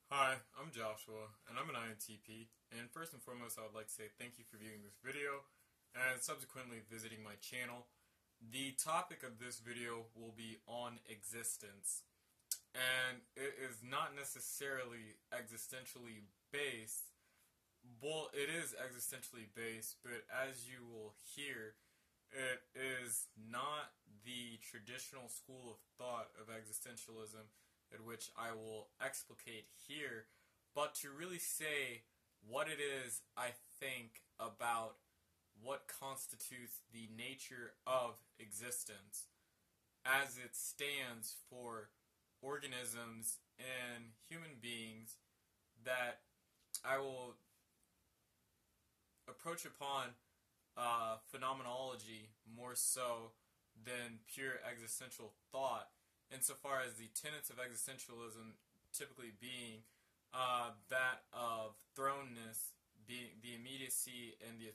Hi, I'm Joshua, and I'm an INTP, and first and foremost I would like to say thank you for viewing this video, and subsequently visiting my channel. The topic of this video will be on existence, and it is not necessarily existentially based. Well, it is existentially based, but as you will hear, it is not the traditional school of thought of existentialism in which I will explicate here, but to really say what it is I think about what constitutes the nature of existence as it stands for organisms and human beings, that I will approach upon phenomenology more so than pure existential thought, insofar as the tenets of existentialism typically being that of thrownness, being the immediacy and the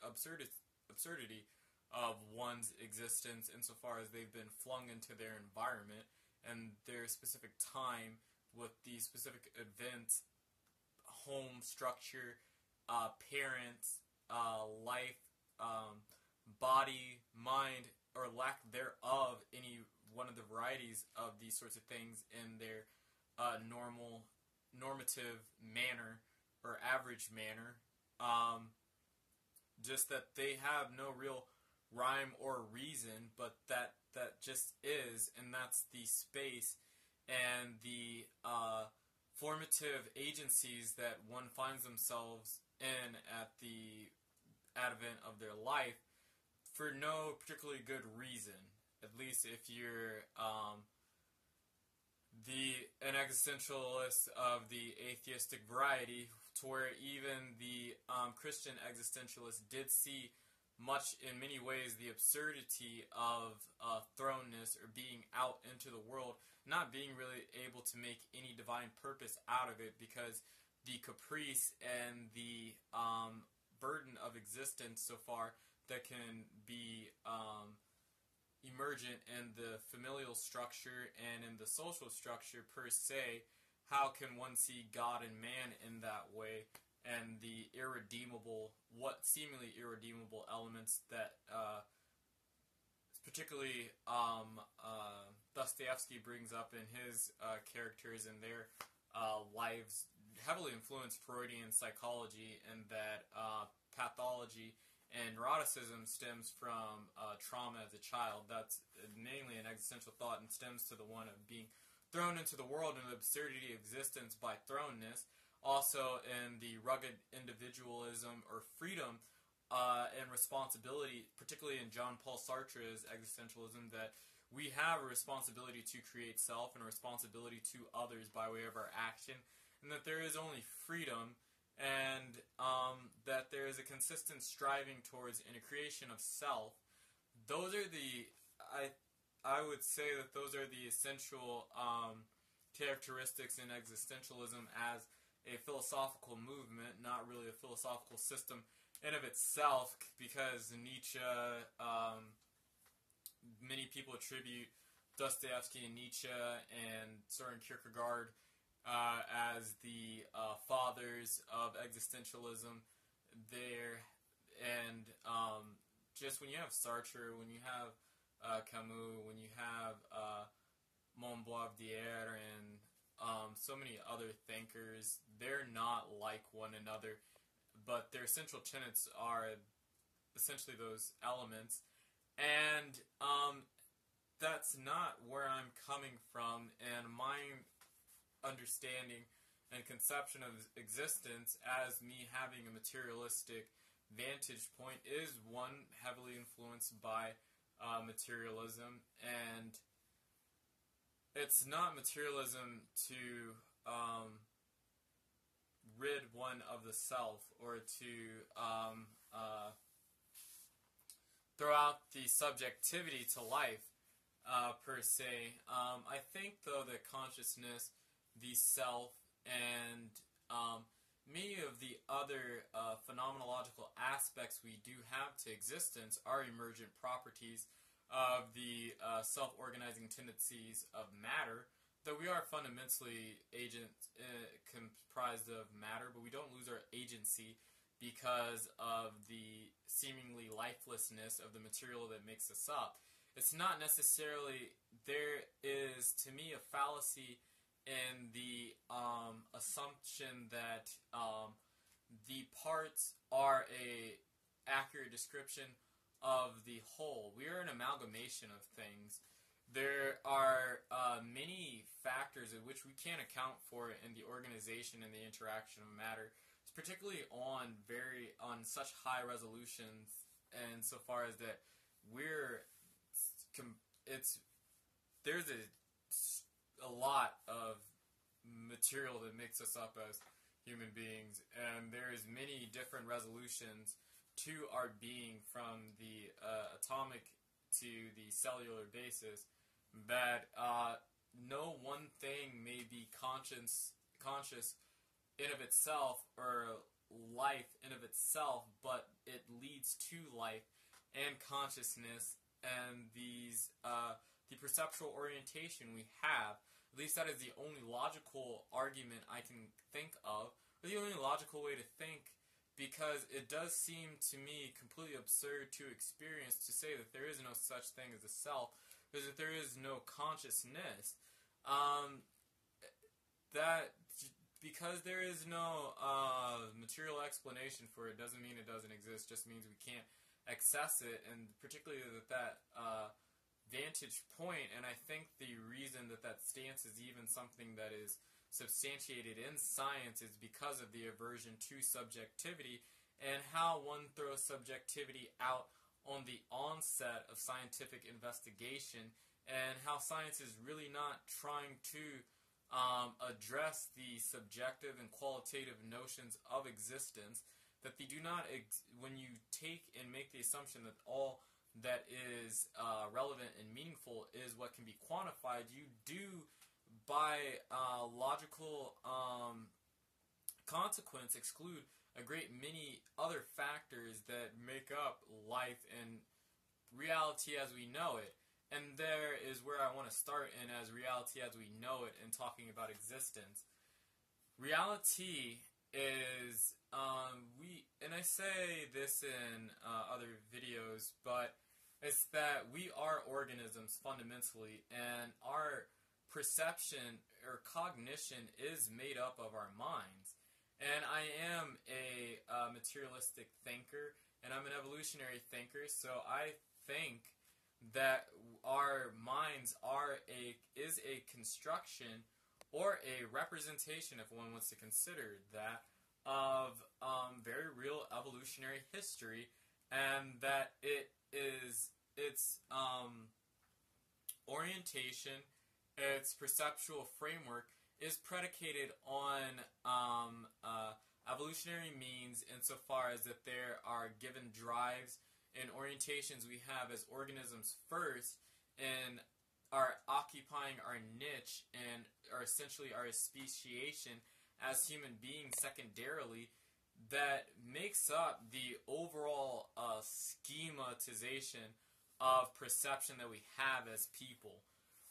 absurdity of one's existence, insofar as they've been flung into their environment and their specific time with the specific events, home structure, parents, life, body, mind, or lack thereof, any one of the varieties of these sorts of things in their normative manner or average manner. Just that they have no real rhyme or reason, but that just is, and that's the space and the formative agencies that one finds themselves in at the advent of their life for no particularly good reason. At least if you're an existentialist of the atheistic variety, to where even the Christian existentialists did see much, in many ways, the absurdity of thrownness or being out into the world, not being really able to make any divine purpose out of it, because the caprice and the burden of existence so far that can be emergent in the familial structure and in the social structure per se. How can one see God and man in that way, and the irredeemable, what seemingly irredeemable elements that particularly Dostoevsky brings up in his characters and their lives, heavily influenced Freudian psychology, and that pathology and neuroticism stems from trauma as a child. That's mainly an existential thought, and stems to the one of being thrown into the world and the absurdity of existence by thrownness. Also in the rugged individualism or freedom and responsibility, particularly in Jean Paul Sartre's existentialism, that we have a responsibility to create self and a responsibility to others by way of our action, and that there is only freedom, and that there is a consistent striving towards in a creation of self. Those are the, I would say that those are the essential characteristics in existentialism as a philosophical movement, not really a philosophical system in of itself, because Nietzsche, many people attribute Dostoevsky and Nietzsche and Søren Kierkegaard as the fathers of existentialism there. And just when you have Sartre, when you have Camus, when you have Montboidier and so many other thinkers, they're not like one another, but their central tenets are essentially those elements. And that's not where I'm coming from, and my understanding and conception of existence as me having a materialistic vantage point is one heavily influenced by materialism. And it's not materialism to rid one of the self, or to throw out the subjectivity to life per se. I think, though, that consciousness, the self, and many of the other phenomenological aspects we do have to existence are emergent properties of the self-organizing tendencies of matter, that we are fundamentally comprised of matter, but we don't lose our agency because of the seemingly lifelessness of the material that makes us up. It's not necessarily, there is, to me, a fallacy in the assumption that the parts are a accurate description of the whole. We are an amalgamation of things. There are many factors in which we can't account for in the organization and the interaction of matter, particularly on such high resolutions, and so far as that there's a lot of material that makes us up as human beings, and there's many different resolutions to our being, from the atomic to the cellular basis, that no one thing may be conscious in of itself, or life in of itself, but it leads to life and consciousness, and the perceptual orientation we have. At least that is the only logical argument I can think of, or the only logical way to think, because it does seem to me completely absurd to experience to say that there is no such thing as a self, because that there is no consciousness. Because there is no material explanation for it doesn't mean it doesn't exist, just means we can't access it, and particularly that vantage point, and I think the reason that stance is even something that is substantiated in science is because of the aversion to subjectivity, and how one throws subjectivity out on the onset of scientific investigation, and how science is really not trying to address the subjective and qualitative notions of existence, that they do not, when you take and make the assumption that all that is relevant and meaningful is what can be quantified, you do, by logical consequence, exclude a great many other factors that make up life and reality as we know it. And there is where I want to start in, as reality as we know it, and talking about existence. Reality is, and I say this in other videos, but it's that we are organisms fundamentally, and our perception or cognition is made up of our minds. And I am a materialistic thinker, and I'm an evolutionary thinker, so I think that our minds is a construction, or a representation, if one wants to consider that, of very real evolutionary history, and that its orientation, its perceptual framework is predicated on evolutionary means, insofar as that there are given drives and orientations we have as organisms first, and are occupying our niche and are essentially our speciation as human beings secondarily, that makes up the overall schematization of perception that we have as people.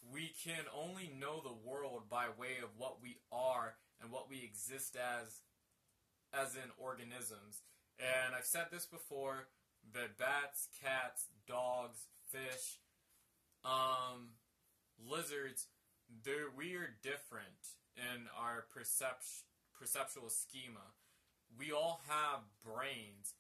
We can only know the world by way of what we are and what we exist as in organisms. And I've said this before, that bats, cats, dogs, fish, lizards, we are different in our perceptual schema. We all have brains.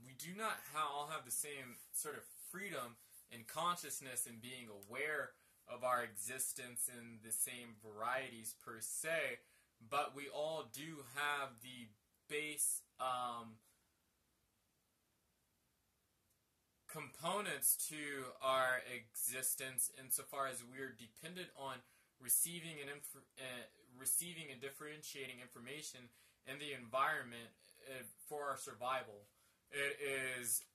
We do not all have the same sort of freedom and consciousness in being aware of our existence in the same varieties per se, but we all do have the base components to our existence, insofar as we are dependent on receiving and differentiating information in the environment for our survival. It is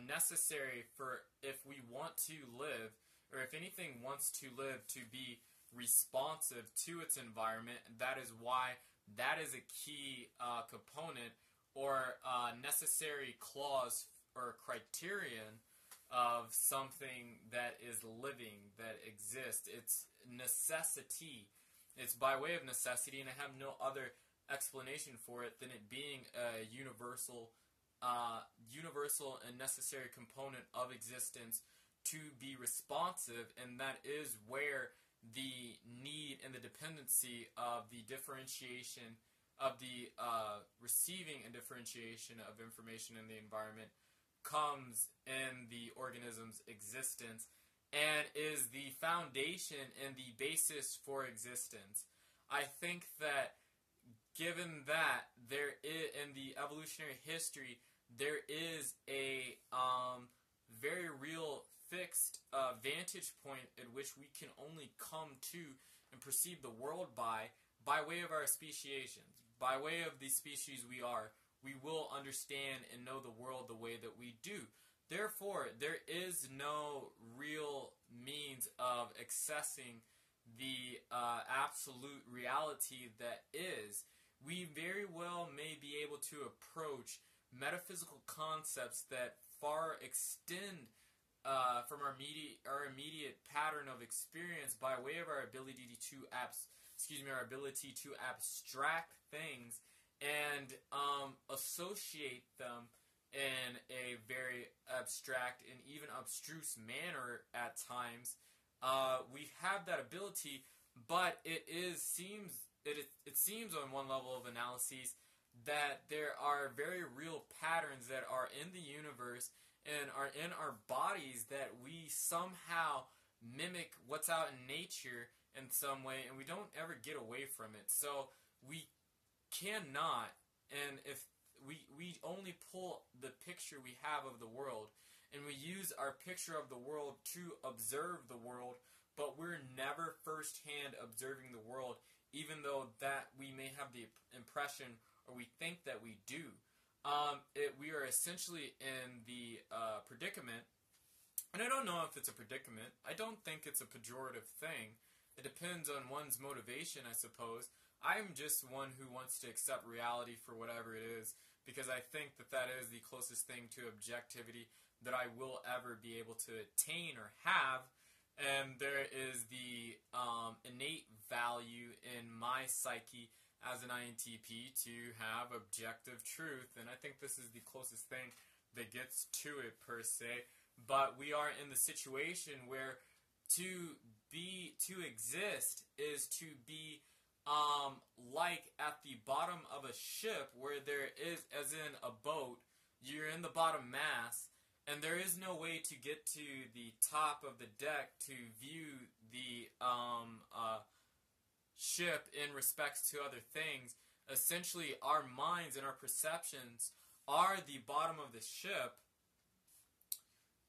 necessary for, if we want to live, or if anything wants to live, to be responsive to its environment. That is why that is a key component, or necessary clause or criterion of something that is living, that exists. It's necessity. It's by way of necessity, and I have no other explanation for it than it being a universal and necessary component of existence to be responsive, and that is where the need and the dependency of the differentiation of the receiving and differentiation of information in the environment comes in the organism's existence and is the foundation and the basis for existence. I think that given that there is, in the evolutionary history, there is a very real fixed vantage point at which we can only come to and perceive the world by way of our speciations, by way of the species we are, we will understand and know the world the way that we do. Therefore, there is no real means of accessing the absolute reality that is. We very well may be able to approach metaphysical concepts that far extend from our immediate pattern of experience by way of our ability to abstract things and associate them in a very abstract and even abstruse manner at times. We have that ability, but it seems on one level of analyses that there are very real patterns that are in the universe and are in our bodies that we somehow mimic what's out in nature in some way, and we don't ever get away from it. So we cannot, and if we only pull the picture we have of the world, and we use our picture of the world to observe the world, but we're never firsthand observing the world, even though that we may have the impression or we think that we do. We are essentially in the predicament, and I don't know if it's a predicament. I don't think it's a pejorative thing. It depends on one's motivation, I suppose. I'm just one who wants to accept reality for whatever it is, because I think that that is the closest thing to objectivity that I will ever be able to attain or have. And there is the innate value in my psyche as an INTP to have objective truth, and I think this is the closest thing that gets to it per se. But we are in the situation where to exist is to be like at the bottom of a ship, where there is, as in a boat, you're in the bottom mast, and there is no way to get to the top of the deck to view the ship in respects to other things. Essentially, our minds and our perceptions are the bottom of the ship,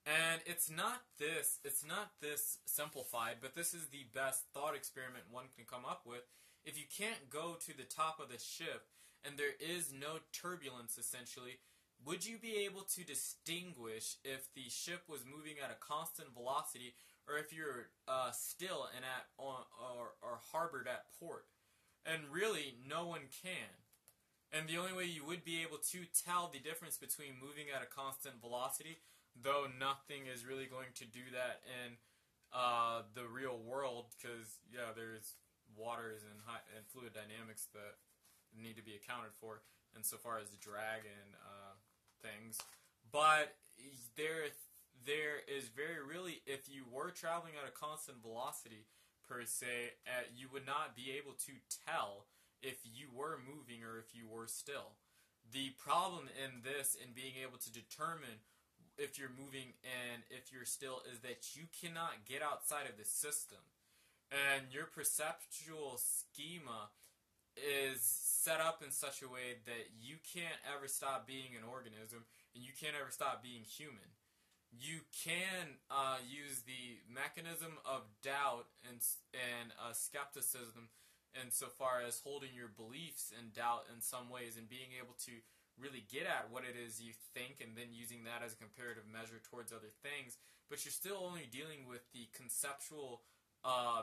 and it's not this simplified, but this is the best thought experiment one can come up with. If you can't go to the top of the ship and there is no turbulence, essentially, would you be able to distinguish if the ship was moving at a constant velocity or if you're still and or harbored at port? And really, no one can. And the only way you would be able to tell the difference between moving at a constant velocity, though nothing is really going to do that in the real world, because there's waters and fluid dynamics that need to be accounted for insofar as drag and things. But there is very really, if you were traveling at a constant velocity per se, you would not be able to tell if you were moving or if you were still. The problem in this, in being able to determine if you're moving and if you're still, is that you cannot get outside of the system. And your perceptual schema is set up in such a way that you can't ever stop being an organism, and you can't ever stop being human. You can use the mechanism of doubt and skepticism insofar as holding your beliefs in doubt in some ways and being able to really get at what it is you think and then using that as a comparative measure towards other things. But you're still only dealing with the conceptual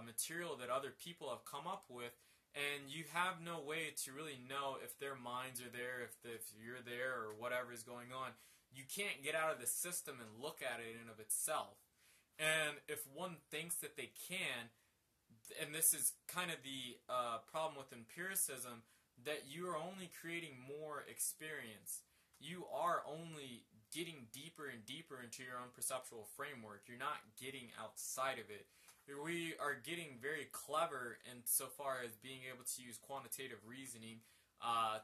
material that other people have come up with, and you have no way to really know if their minds are there, if you're there, or whatever is going on. you can't get out of the system and look at it in of itself. And if one thinks that they can, and this is kind of the problem with empiricism, that you are only creating more experience. You are only getting deeper and deeper into your own perceptual framework. You're not getting outside of it. We are getting very clever insofar as being able to use quantitative reasoning,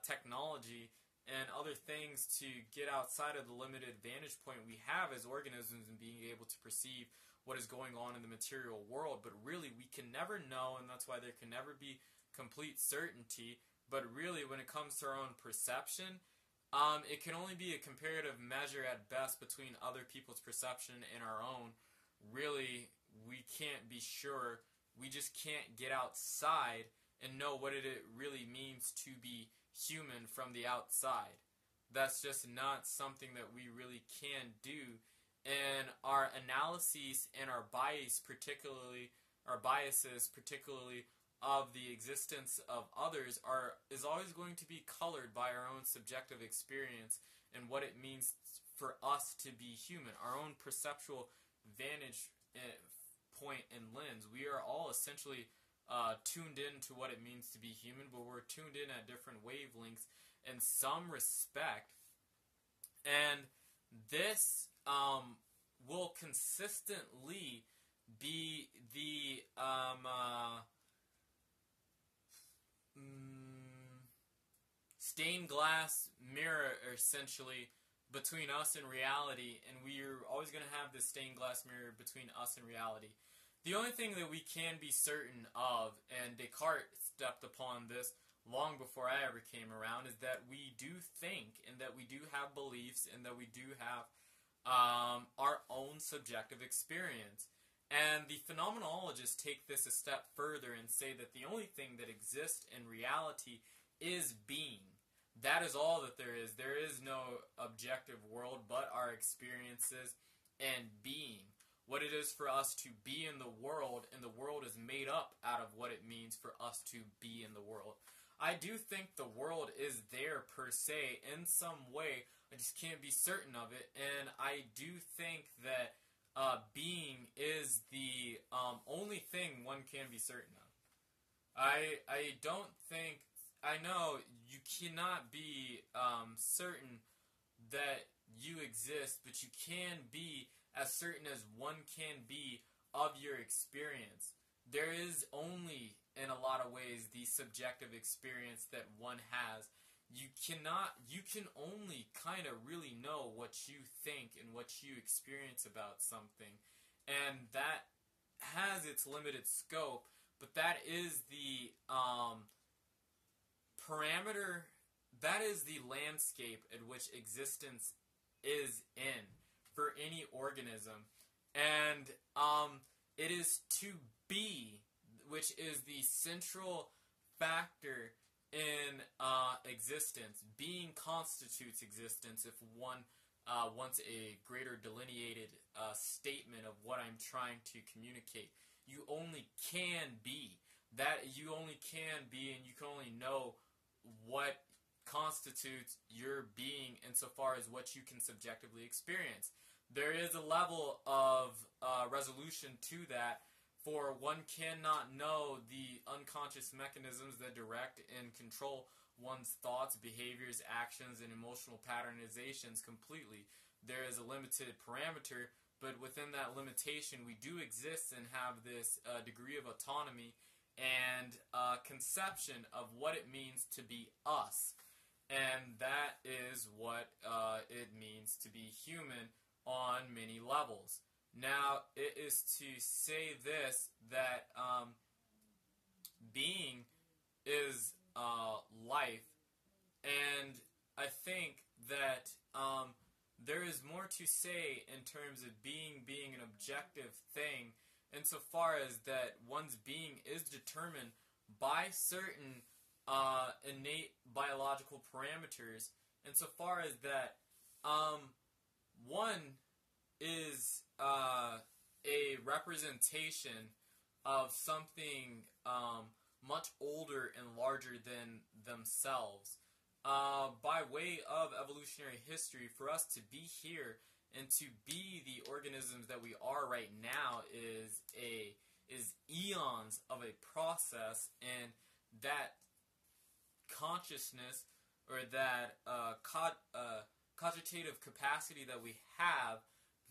technology, and other things to get outside of the limited vantage point we have as organisms and being able to perceive what is going on in the material world. But really, we can never know, and that's why there can never be complete certainty. But really, when it comes to our own perception, it can only be a comparative measure at best between other people's perception and our own. Really, we can't be sure. We just can't get outside and know what it really means to be human from the outside. That's just not something that we really can do. And our analyses and our biases, particularly of the existence of others, is always going to be colored by our own subjective experience and what it means for us to be human, our own perceptual vantage point and lens. We are all essentially tuned in to what it means to be human, but we're tuned in at different wavelengths in some respect. And this will consistently be the stained glass mirror, essentially, between us and reality, and we're always going to have this stained glass mirror between us and reality. The only thing that we can be certain of, and Descartes stepped upon this long before I ever came around, is that we do think, and that we do have beliefs, and that we do have our own subjective experience. And the phenomenologists take this a step further and say that the only thing that exists in reality is being. That is all that there is. There is no objective world but our experiences and being. What it is for us to be in the world, and the world is made up out of what it means for us to be in the world. I do think the world is there per se in some way. I just can't be certain of it. And I do think that being is the only thing one can be certain of. I don't think, I know you cannot be certain that you exist, but you can be as certain as one can be of your experience. There is only, in a lot of ways, the subjective experience that one has. You can only kind of really know what you think and what you experience about something. And that has its limited scope, but that is the parameter, that is the landscape in which existence is in for any organism. And it is to be, which is the central factor in existence. Being constitutes existence if one wants a greater delineated statement of what I'm trying to communicate. You only can be. That you only can be, and you can only know what constitutes your being insofar as what you can subjectively experience. There is a level of resolution to that, for one cannot know the unconscious mechanisms that direct and control one's thoughts, behaviors, actions, and emotional patternizations completely. There is a limited parameter, but within that limitation we do exist and have this degree of autonomy and conception of what it means to be us. And that is what it means to be human on many levels. Now, it is to say this, that being is life, and I think that there is more to say in terms of being an objective thing, insofar as that one's being is determined by certain innate biological parameters, insofar as that one is a representation of something much older and larger than themselves. by way of evolutionary history, for us to be here and to be the organisms that we are right now is eons of a process, and that consciousness, or that cogitative capacity that we have,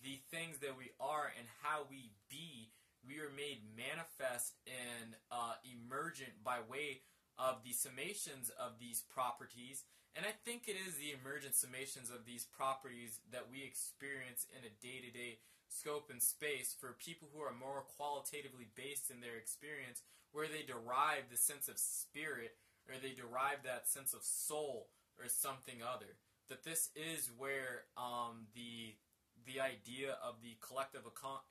the things that we are and how we be, we are made manifest and emergent by way of the summations of these properties. And I think it is the emergent summations of these properties that we experience in a day-to-day scope and space for people who are more qualitatively based in their experience, where they derive the sense of spirit, or they derive that sense of soul, or something other. That this is where the idea of the collective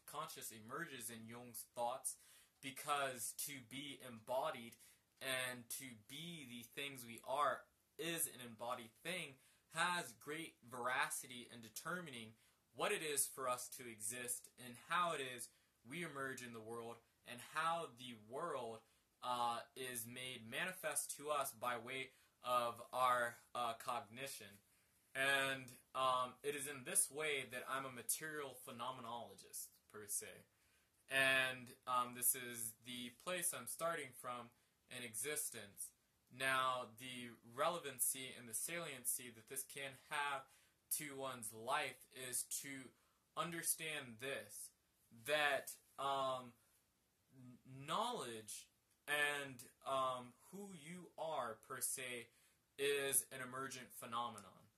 conscious emerges in Jung's thoughts, because to be embodied and to be the things we are is an embodied thing, has great veracity in determining what it is for us to exist, and how it is we emerge in the world, and how the world is made manifest to us by way of our cognition. And it is in this way that I'm a material phenomenologist, per se. And this is the place I'm starting from in existence. Now, the relevancy and the saliency that this can have to one's life is to understand this, that knowledge and who you are, per se, is an emergent phenomenon.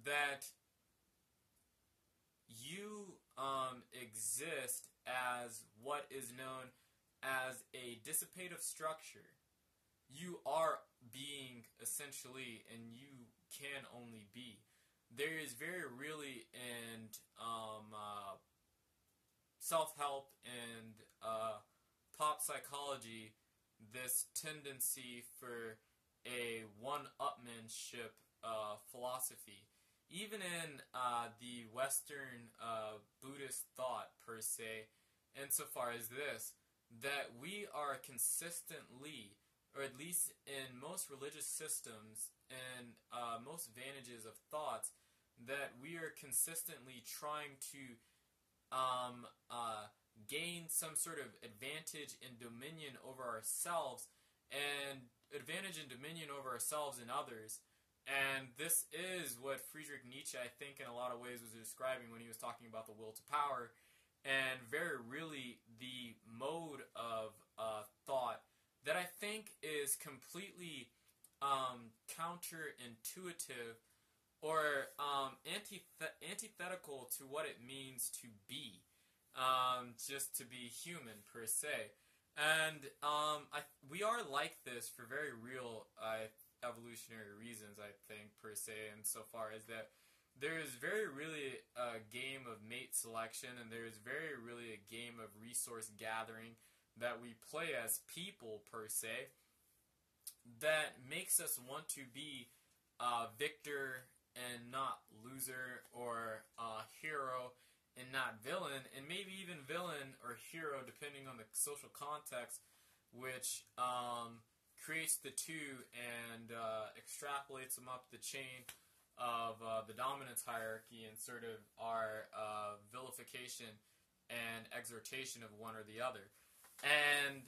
That you exist as what is known as a dissipative structure. You are being, essentially, and you can only be. There is very really in self-help and pop psychology this tendency for a one-upmanship philosophy. Even in the Western Buddhist thought, per se, insofar as this, that we are consistently, or at least in most religious systems and most vantages of thoughts, that we are consistently trying to gain some sort of advantage and dominion over ourselves, and advantage and dominion over ourselves and others. And this is what Friedrich Nietzsche, I think, in a lot of ways was describing when he was talking about the will to power, and very really the mode of thought that I think is completely counterintuitive, or antithetical to what it means to be, just to be human, per se. And we are like this for very real evolutionary reasons, I think, per se, insofar as that there is very really a game of mate selection, and there is very really a game of resource gathering that we play as people, per se, that makes us want to be victor and not loser, or hero and not villain, and maybe even villain or hero depending on the social context, which creates the two and extrapolates them up the chain of the dominance hierarchy, and sort of our vilification and exhortation of one or the other. And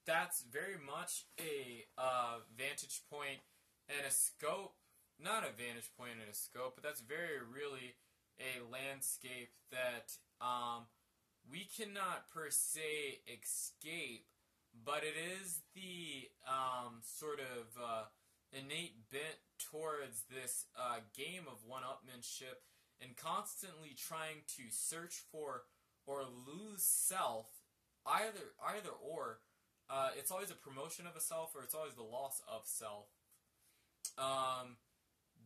that's very much a vantage point and a scope, not a vantage point and a scope, but that's very really a landscape that we cannot per se escape, but it is the sort of innate bent towards this game of one-upmanship and constantly trying to search for or lose self, either or. It's always a promotion of a self, or it's always the loss of self.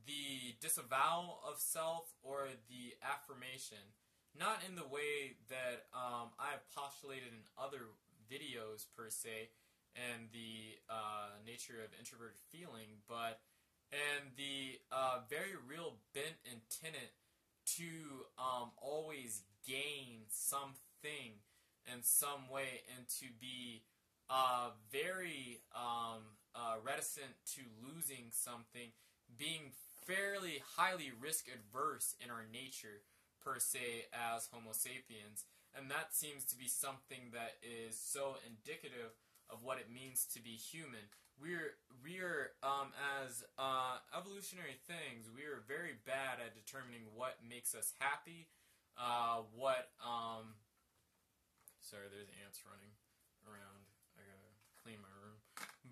The disavowal of self, or the affirmation. Not in the way that I have postulated in other videos, per se, and the nature of introverted feeling, but in the very real bent and tenet to always gain something in some way, and to be very reticent to losing something, being fairly highly risk adverse in our nature, per se, as Homo sapiens. And that seems to be something that is so indicative of what it means to be human. We are as evolutionary things, we are very bad at determining what makes us happy, sorry, there's ants running around. I gotta clean my room.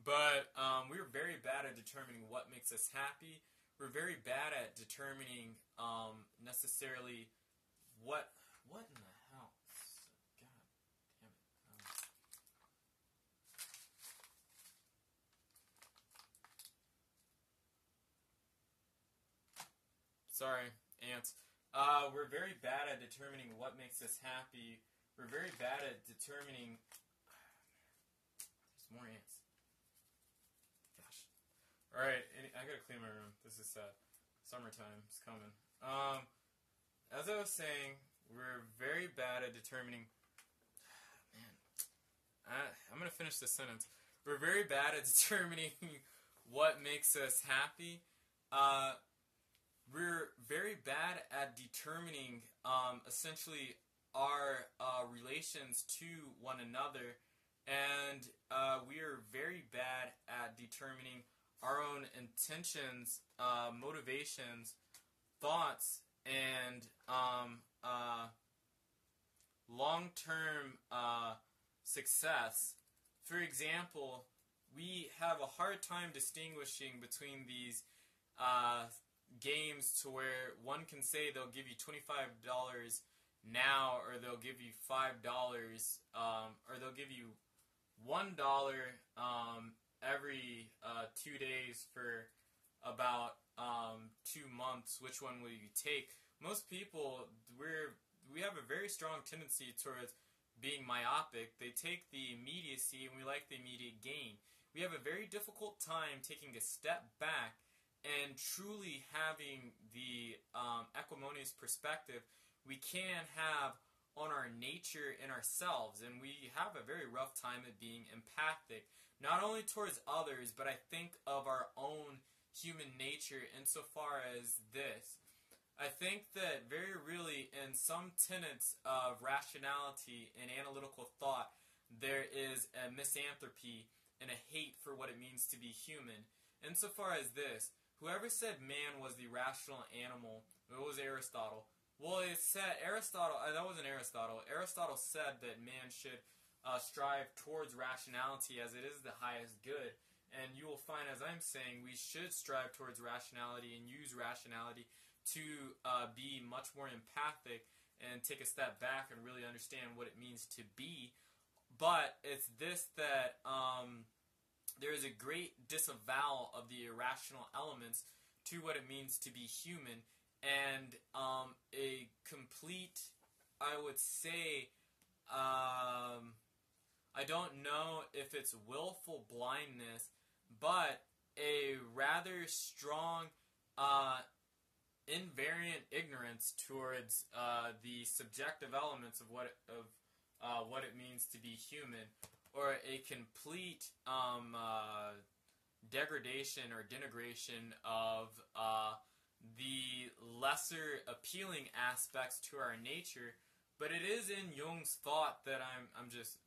But we're very bad at determining what makes us happy. We're very bad at determining necessarily what in the hell? God damn it. Sorry, ants. We're very bad at determining what makes us happy. We're very bad at determining... There's more ants. Gosh. Alright, I gotta clean my room. This is sad. Summertime is coming. As I was saying, we're very bad at determining... Man. I'm gonna finish this sentence. We're very bad at determining what makes us happy. We're very bad at determining, essentially, our relations to one another, and we are very bad at determining our own intentions, motivations, thoughts, and long-term success. For example, we have a hard time distinguishing between these games to where one can say they'll give you $25 now, or they'll give you $5, or they'll give you $1 every 2 days for about 2 months. Which one will you take? Most people, we have a very strong tendency towards being myopic. They take the immediacy, and we like the immediate gain. We have a very difficult time taking a step back and truly having the equanimous perspective we can have on our nature and ourselves. And we have a very rough time at being empathic, not only towards others, but I think of our own human nature insofar as this. I think that very really in some tenets of rationality and analytical thought, there is a misanthropy and a hate for what it means to be human. Insofar as this, whoever said man was the rational animal, it was Aristotle. Well, it said Aristotle, that wasn't Aristotle. Aristotle said that man should strive towards rationality as it is the highest good. And you will find, as I'm saying, we should strive towards rationality and use rationality to be much more empathic and take a step back and really understand what it means to be. But it's this that there is a great disavowal of the irrational elements to what it means to be human, and a complete, I would say, I don't know if it's willful blindness, but a rather strong invariant ignorance towards the subjective elements of what it means to be human, or a complete degradation or denigration of the lesser appealing aspects to our nature. But it is in Jung's thought that I'm just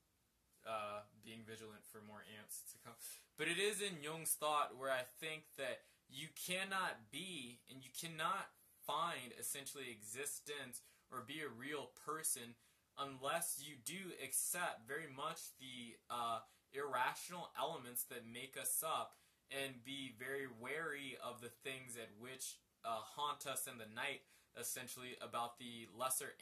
being vigilant for more ants to come. But it is in Jung's thought where I think that you cannot be and you cannot find essentially existence or be a real person unless you do accept very much the irrational elements that make us up, and be very wary of the things at which haunt us in the night, essentially about the lesser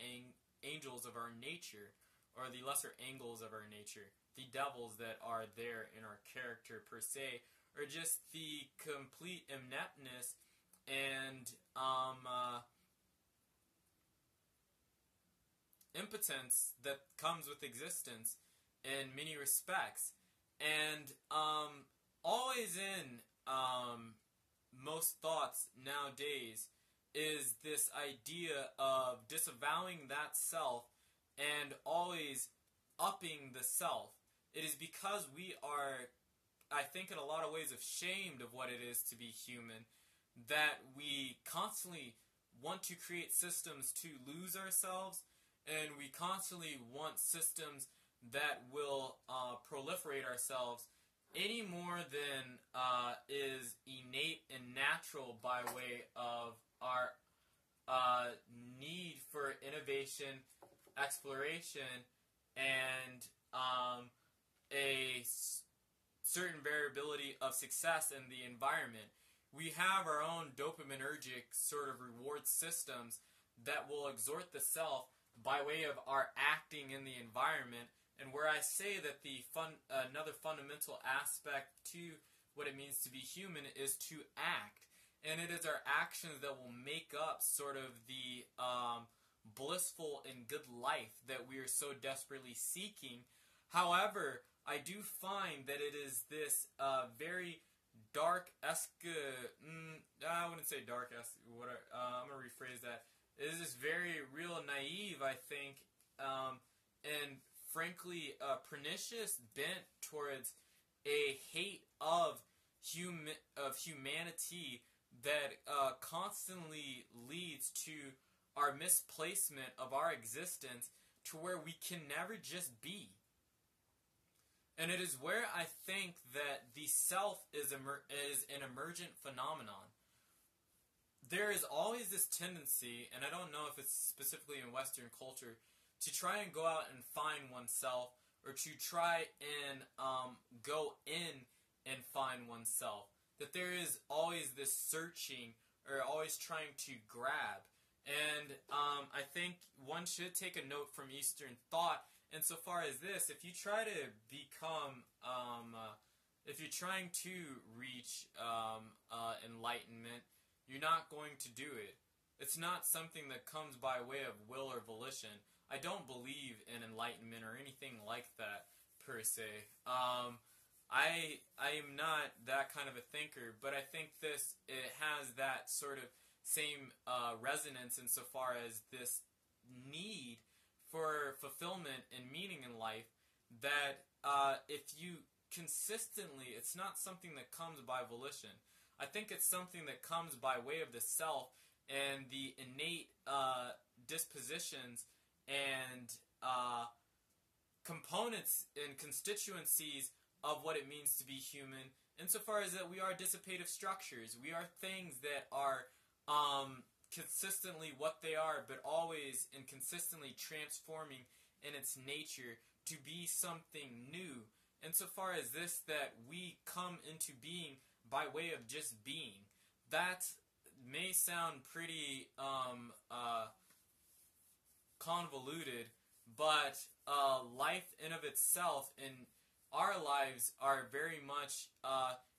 angels of our nature, or the lesser angles of our nature, the devils that are there in our character per se, or just the complete ineptness and impotence that comes with existence in many respects. And always in most thoughts nowadays is this idea of disavowing that self and always upping the self. It is because we are I think in a lot of ways ashamed of what it is to be human, that we constantly want to create systems to lose ourselves, and we constantly want systems that will proliferate ourselves any more than is innate and natural by way of our need for innovation, exploration, and a certain variability of success in the environment. We have our own dopaminergic sort of reward systems that will exhort the self by way of our acting in the environment. And where I say that another fundamental aspect to what it means to be human is to act. And it is our actions that will make up sort of the blissful and good life that we are so desperately seeking. However, I do find that it is this very dark-esque, I wouldn't say dark-esque, I'm going to rephrase that. It is this very real naive, I think, and frankly pernicious bent towards a hate of humanity that constantly leads to our misplacement of our existence to where we can never just be. And it is where I think that the self is an emergent phenomenon. There is always this tendency, and I don't know if it's specifically in Western culture, to try and go out and find oneself, or to try and go in and find oneself. That there is always this searching, or always trying to grab. And I think one should take a note from Eastern thought insofar as this: if you try to become, if you're trying to reach enlightenment, you're not going to do it. It's not something that comes by way of will or volition. I don't believe in enlightenment or anything like that, per se. I am not that kind of a thinker, but I think it has that sort of same resonance insofar as this need for fulfillment and meaning in life, that if you consistently, it's not something that comes by volition. I think it's something that comes by way of the self and the innate dispositions and components and constituencies of what it means to be human, insofar as that we are dissipative structures. We are things that are consistently what they are, but always and consistently transforming in its nature to be something new. Insofar as this, that we come into being by way of just being. That may sound pretty convoluted, but life in of itself and our lives are very much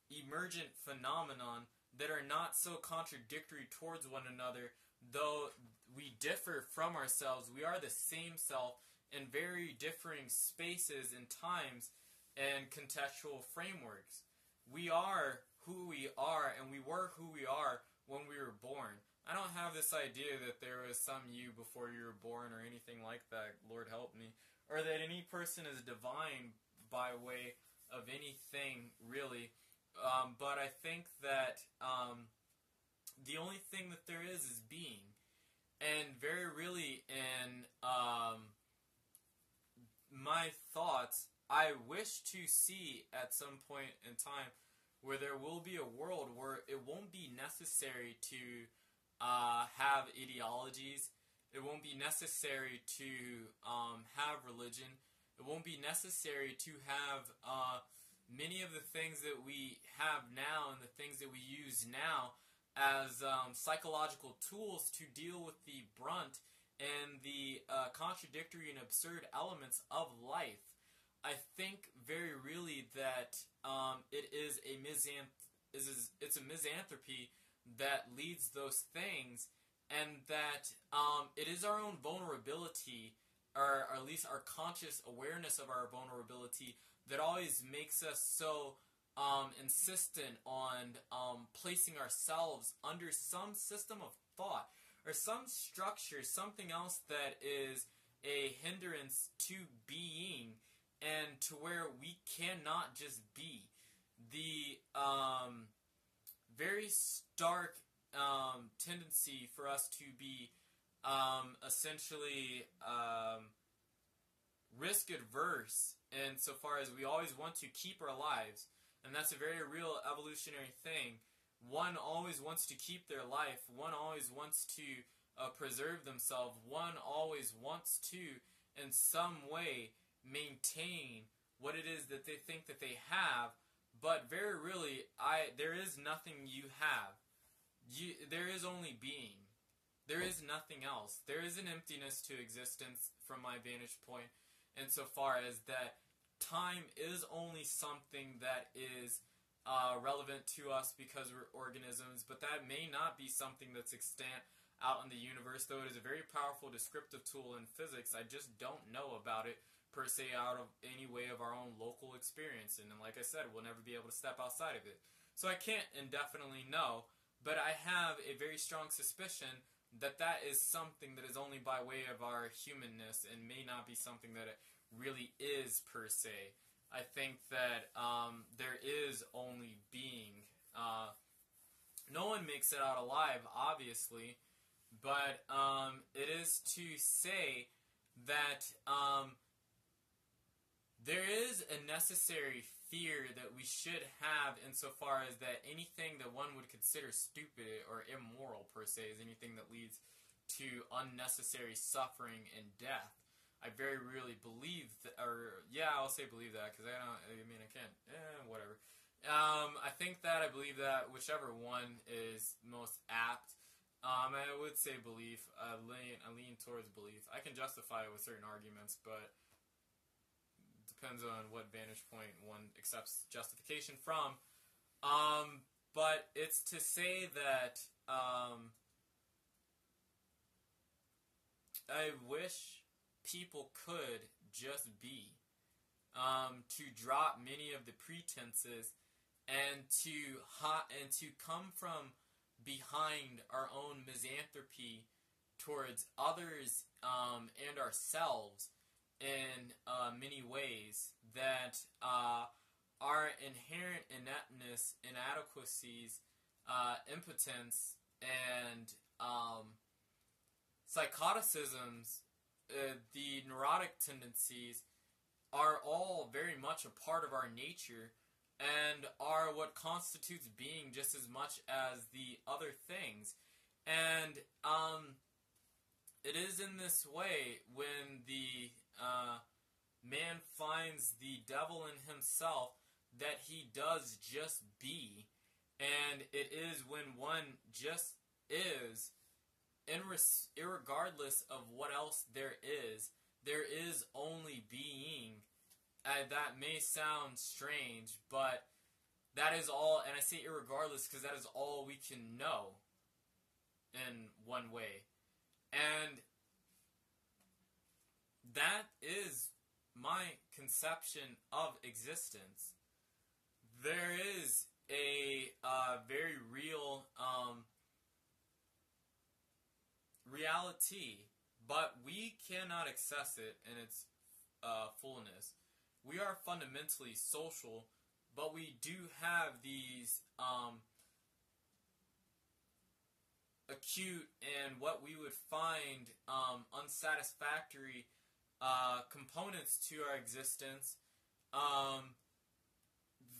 emergent phenomenon that are not so contradictory towards one another. Though we differ from ourselves, we are the same self in very differing spaces and times and contextual frameworks. We are who we are, and we were who we are when we were born. I don't have this idea that there was some you before you were born or anything like that, Lord help me, or that any person is divine by way of anything, really. But I think that the only thing that there is being. And very really in my thoughts, I wish to see at some point in time where there will be a world where it won't be necessary to have ideologies. It won't be necessary to have religion. It won't be necessary to have many of the things that we have now and the things that we use now as psychological tools to deal with the brunt and the contradictory and absurd elements of life. I think very really that it is it's a misanthropy that leads those things, and that it is our own vulnerability, or at least our conscious awareness of our vulnerability, that always makes us so insistent on placing ourselves under some system of thought or some structure, something else that is a hindrance to being, and to where we cannot just be. the very stark tendency for us to be essentially risk adverse insofar as we always want to keep our lives, and that's a very real evolutionary thing. One always wants to keep their life. One always wants to preserve themselves. One always wants to, in some way, maintain what it is that they think that they have. But very really, there is nothing you have. There is only being. There is nothing else. There is an emptiness to existence from my vantage point, insofar as that time is only something that is relevant to us because we're organisms, but that may not be something that's extant out in the universe, though it is a very powerful descriptive tool in physics. I just don't know about it per se out of any way of our own local experience, and like I said, we'll never be able to step outside of it. So I can't indefinitely know, but I have a very strong suspicion that that is something that is only by way of our humanness and may not be something that it really is per se. I think that there is only being. No one makes it out alive, obviously, but it is to say that there is a necessary fear that we should have insofar as that anything that one would consider stupid or immoral per se is anything that leads to unnecessary suffering and death. I very really believe that, or yeah, I'll say believe that because I can't, whatever. I think that I believe that whichever one is most apt. I would say belief. I lean towards belief. I can justify it with certain arguments, but depends on what vantage point one accepts justification from. But it's to say that I wish people could just be, to drop many of the pretenses and to come from behind our own misanthropy towards others and ourselves in many ways, that our inherent ineptness, inadequacies, impotence, and psychoticisms, the neurotic tendencies, are all very much a part of our nature and are what constitutes being just as much as the other things. And it is in this way when the man finds the devil in himself that he does just be, and it is when one just is, irregardless of what else there is only being. That may sound strange, but that is all, and I say irregardless because that is all we can know in one way. And that is my conception of existence. There is a very real reality, but we cannot access it in its fullness. We are fundamentally social, but we do have these acute and what we would find unsatisfactory components to our existence,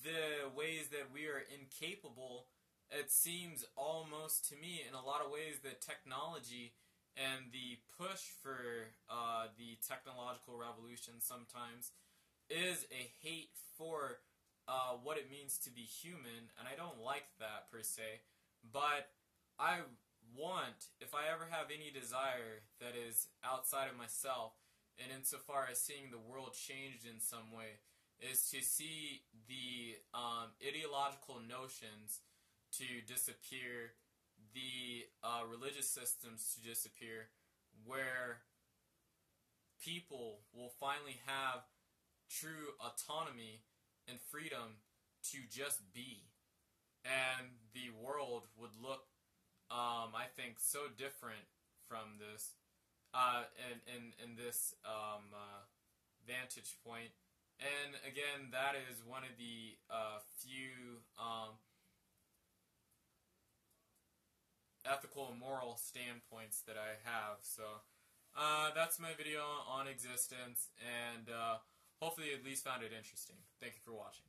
the ways that we are incapable. It seems almost to me in a lot of ways that technology and the push for the technological revolution sometimes is a hate for what it means to be human, and I don't like that per se, but I want, if I ever have any desire that is outside of myself, and insofar as seeing the world changed in some way, is to see the ideological notions to disappear, the religious systems to disappear, where people will finally have true autonomy and freedom to just be. And the world would look, I think, so different from this, in this vantage point. And again, that is one of the few ethical and moral standpoints that I have. So that's my video on existence, and hopefully you at least found it interesting. Thank you for watching.